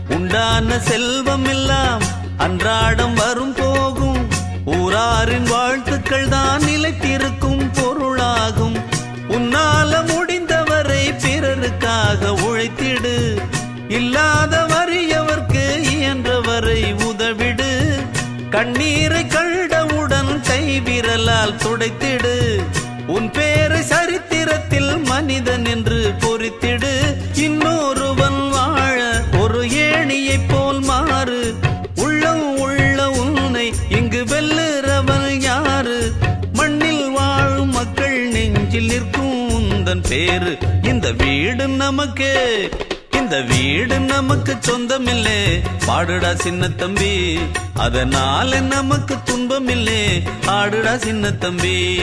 உண்டான செல்வம் எல்லாம் அன்றாடம் வரும் போகும். ஊராரின் வாழ்த்துக்கள் தான் நிலைத்திருக்கும் பொருளாகும். உன்னால முடிந்தவரை பிறருக்காக உழைத்திடு. இல்லாத வறியவர்க்கு இயன்றவரை உதவிடு. கண்ணீரை கண்டவுடன் கைவிரலால் துடைத்திடு. உன் பேரை சரித்திரத்தில் மனிதன் என்று பொறித்திடு. இன்னொருவன் வாழ ஒரு ஏணியை போல் மாறு. உள்ளம் உள்ள உன்னை இங்கு வெல்லுறவன் யாரு? மண்ணில் வாழும் மக்கள் நெஞ்சில் நிற்கும் உந்தன் பேரு. இந்த வீடு நமக்கு, இந்த வீடு நமக்கு சொந்தமில்லே. பாடுடா சின்ன தம்பி, அதனால நமக்கு துன்பமில்லே. ஆடுடா சின்ன தம்பி.